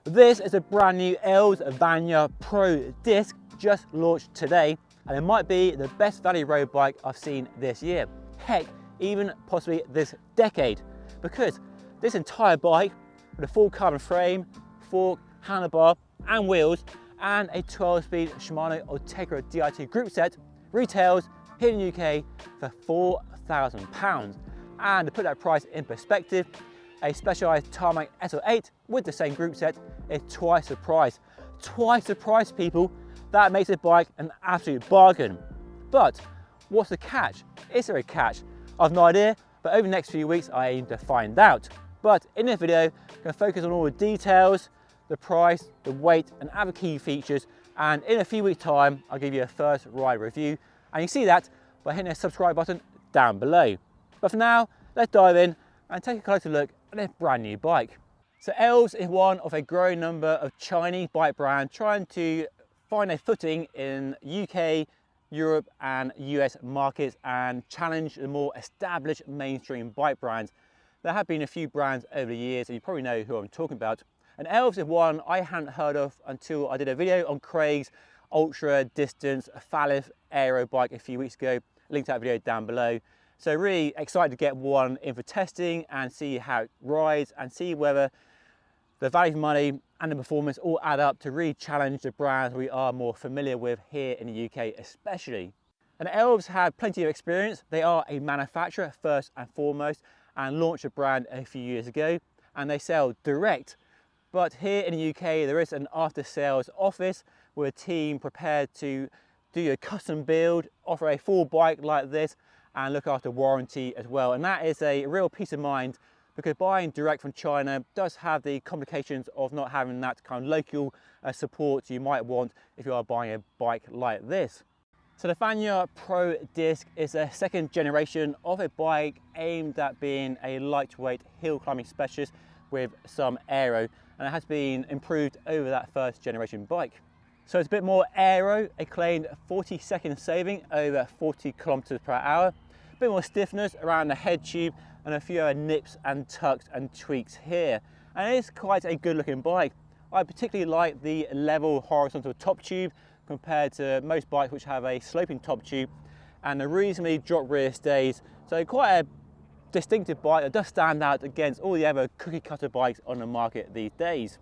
This is a brand new Elves Vanya Pro Disc, just launched today, and it might be the best value road bike I've seen this year. Heck, even possibly this decade, because this entire bike with a full carbon frame, fork, handlebar and wheels, and a 12-speed Shimano Ultegra Di2 group set retails here in the UK for £4,000. And to put that price in perspective, a Specialized Tarmac SL8 with the same group set is twice the price. Twice the price, people. That makes this bike an absolute bargain. But what's the catch? Is there a catch? I've no idea, but over the next few weeks I aim to find out. But in this video, I'm going to focus on all the details, the price, the weight and other key features, and in a few weeks time I'll give you a first ride review, and you see that by hitting the subscribe button down below. But for now, let's dive in and take a closer look at this brand new bike. So Elves is one of a growing number of Chinese bike brands trying to find a footing in UK, Europe and US markets and challenge the more established mainstream bike brands. There have been a few brands over the years, and you probably know who I'm talking about. And Elves is one I hadn't heard of until I did a video on Craig's ultra distance Phallus aero bike a few weeks ago. Link to that video down below. So really excited to get one in for testing and see how it rides and see whether the value for money and the performance all add up to really challenge the brands we are more familiar with here in the UK especially. And Elves have plenty of experience. They are a manufacturer first and foremost and launched a brand a few years ago, and they sell direct. But here in the UK there is an after sales office with a team prepared to do a custom build, offer a full bike like this and look after warranty as well. And that is a real peace of mind, because buying direct from China does have the complications of not having that kind of local support you might want if you are buying a bike like this. So the Vanya Pro Disc is a second generation of a bike aimed at being a lightweight hill climbing specialist with some aero, and it has been improved over that first generation bike. So it's a bit more aero, a claimed 40-second saving over 40 kilometers per hour, a bit more stiffness around the head tube and a few other nips and tucks and tweaks here. And it is quite a good looking bike. I particularly like the level horizontal top tube compared to most bikes which have a sloping top tube, and the reasonably drop rear stays. So quite a distinctive bike that does stand out against all the other cookie cutter bikes on the market these days.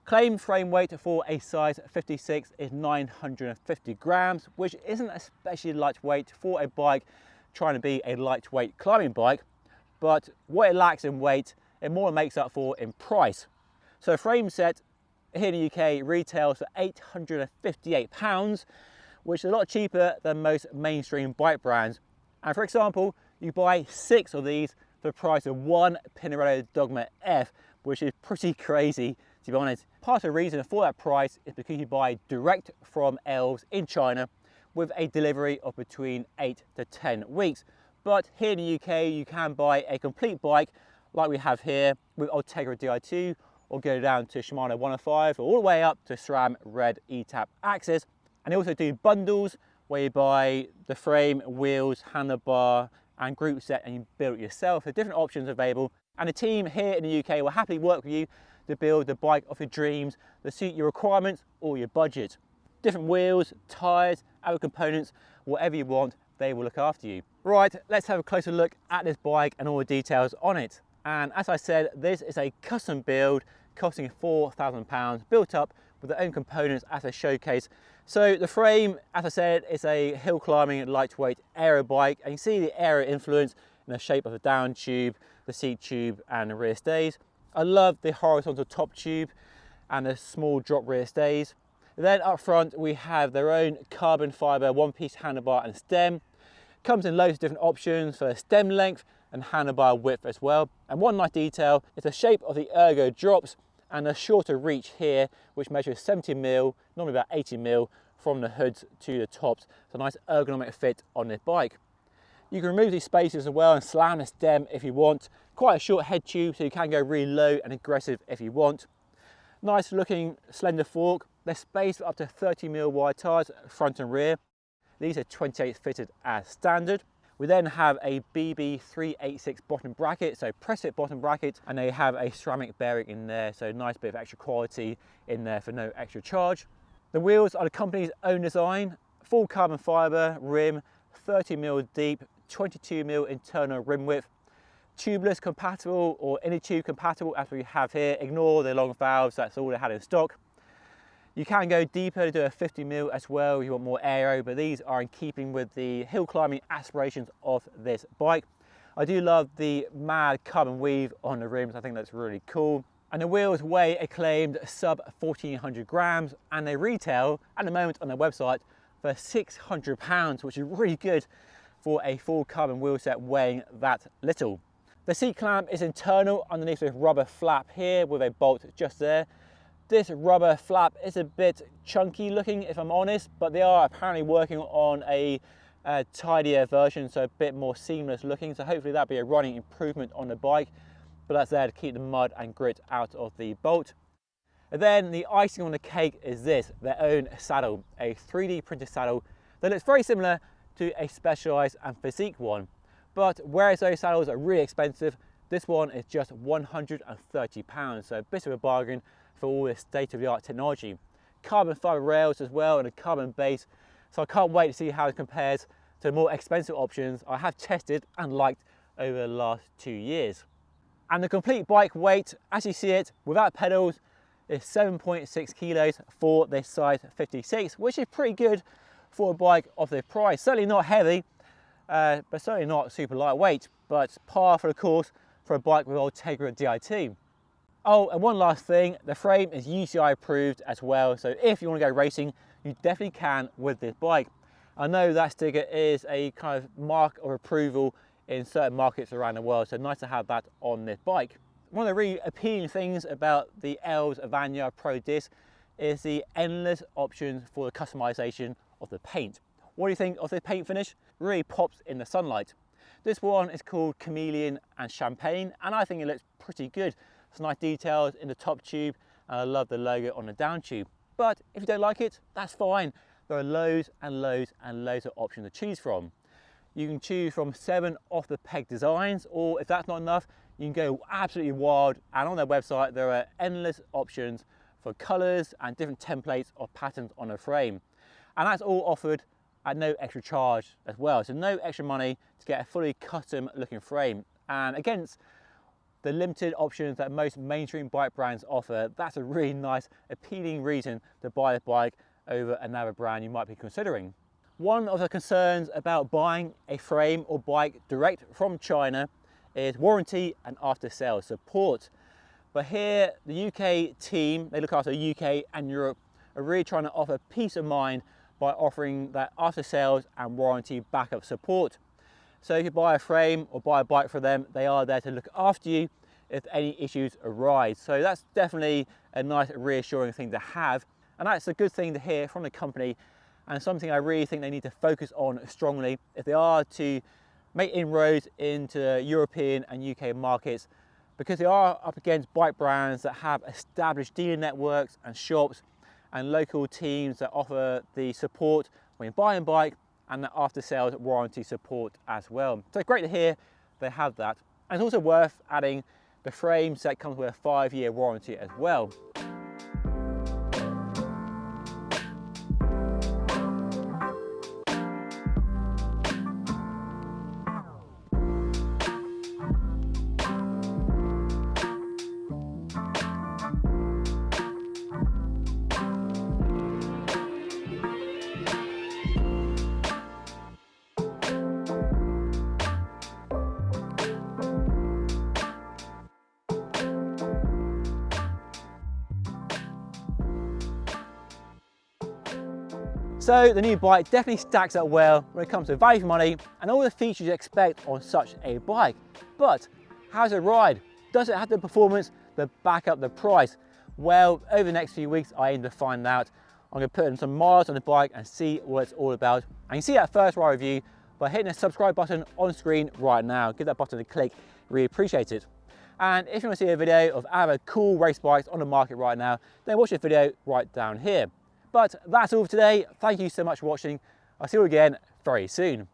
Claimed frame weight for a size 56 is 950 grams, which isn't especially lightweight for a bike trying to be a lightweight climbing bike, but what it lacks in weight, it more makes up for in price. So a frame set here in the UK retails for £858, which is a lot cheaper than most mainstream bike brands. And for example, you buy 6 of these for the price of one Pinarello Dogma F, which is pretty crazy to be honest. Part of the reason for that price is because you buy direct from Elves in China with a delivery of between 8 to 10 weeks. But here in the UK, you can buy a complete bike like we have here with Ultegra Di2, or go down to Shimano 105, or all the way up to SRAM Red E-TAP Axis. And they also do bundles where you buy the frame, wheels, handlebar and group set and you build it yourself. There are different options available, and the team here in the UK will happily work with you to build the bike of your dreams that suit your requirements or your budget. Different wheels, tyres, other components, whatever you want, they will look after you. Right, let's have a closer look at this bike and all the details on it. And as I said, this is a custom build costing £4,000, built up with their own components as a showcase. So the frame, as I said, is a hill climbing lightweight aero bike, and you see the aero influence in the shape of the down tube, the seat tube and the rear stays. I love the horizontal top tube and the small drop rear stays. Then up front we have their own carbon fibre one-piece handlebar and stem. Comes in loads of different options for stem length and handlebar width as well. And one nice detail is the shape of the ergo drops and a shorter reach here, which measures 70mm, normally about 80mm from the hoods to the tops. It's a nice ergonomic fit on this bike. You can remove these spaces as well and slam the stem if you want. Quite a short head tube, so you can go really low and aggressive if you want. Nice looking slender fork. There's space for up to 30mm wide tyres front and rear. These are 28 fitted as standard. We then have a BB386 bottom bracket, so press fit bottom bracket, and they have a ceramic bearing in there, so nice bit of extra quality in there for no extra charge. The wheels are the company's own design, full carbon fibre rim, 30mm deep, 22mm internal rim width, tubeless compatible or any tube compatible as we have here. Ignore the long valves, that's all they had in stock. You can go deeper to do a 50mm as well if you want more aero, but these are in keeping with the hill climbing aspirations of this bike. I do love the mad carbon weave on the rims, I think that's really cool. And the wheels weigh a claimed sub 1400 grams, and they retail at the moment on their website for £600, which is really good for a full carbon wheel set weighing that little. The seat clamp is internal underneath this rubber flap here with a bolt just there. This rubber flap is a bit chunky looking, if I'm honest, but they are apparently working on a tidier version, so a bit more seamless looking. So hopefully that'll be a running improvement on the bike, but that's there to keep the mud and grit out of the bolt. And then the icing on the cake is this, their own saddle, a 3D printed saddle that looks very similar to a Specialized and Physique one. But whereas those saddles are really expensive, this one is just £130, so a bit of a bargain for all this state-of-the-art technology. Carbon fibre rails as well and a carbon base, so I can't wait to see how it compares to the more expensive options I have tested and liked over the last 2 years. And the complete bike weight, as you see it, without pedals, is 7.6 kilos for this size 56, which is pretty good for a bike of this price. Certainly not heavy, but certainly not super lightweight, but par for the course for a bike with Ultegra DI2. Oh, and one last thing, the frame is UCI approved as well, so if you want to go racing, you definitely can with this bike. I know that sticker is a kind of mark of approval in certain markets around the world, so nice to have that on this bike. One of the really appealing things about the ELS Evania Pro Disc is the endless options for the customization of the paint. What do you think of the paint finish? Really pops in the sunlight. This one is called Chameleon and Champagne, and I think it looks pretty good. Some nice details in the top tube, and I love the logo on the down tube. But if you don't like it, that's fine. There are loads and loads and loads of options to choose from. You can choose from 7 off the peg designs, or if that's not enough, you can go absolutely wild, and on their website there are endless options for colours and different templates of patterns on a frame. And that's all offered at no extra charge as well, so no extra money to get a fully custom looking frame. And against the limited options that most mainstream bike brands offer, that's a really nice, appealing reason to buy a bike over another brand you might be considering. One of the concerns about buying a frame or bike direct from China is warranty and after sales support. But here, the UK team, they look after the UK and Europe, are really trying to offer peace of mind by offering that after sales and warranty backup support. So if you buy a frame or buy a bike for them, they are there to look after you if any issues arise. So that's definitely a nice reassuring thing to have. And that's a good thing to hear from the company, and something I really think they need to focus on strongly if they are to make inroads into European and UK markets, because they are up against bike brands that have established dealer networks and shops and local teams that offer the support when you buy a bike and the after sales warranty support as well. So it's great to hear they have that. And it's also worth adding the frame set comes with a 5-year warranty as well. So the new bike definitely stacks up well when it comes to value for money and all the features you expect on such a bike. But how does it ride? Does it have the performance to back up the price? Well, over the next few weeks, I aim to find out. I'm going to put in some miles on the bike and see what it's all about. And you can see that first ride review by hitting the subscribe button on screen right now. Give that button a click, really appreciate it. And if you want to see a video of other cool race bikes on the market right now, then watch this video right down here. But that's all for today. Thank you so much for watching. I'll see you again very soon.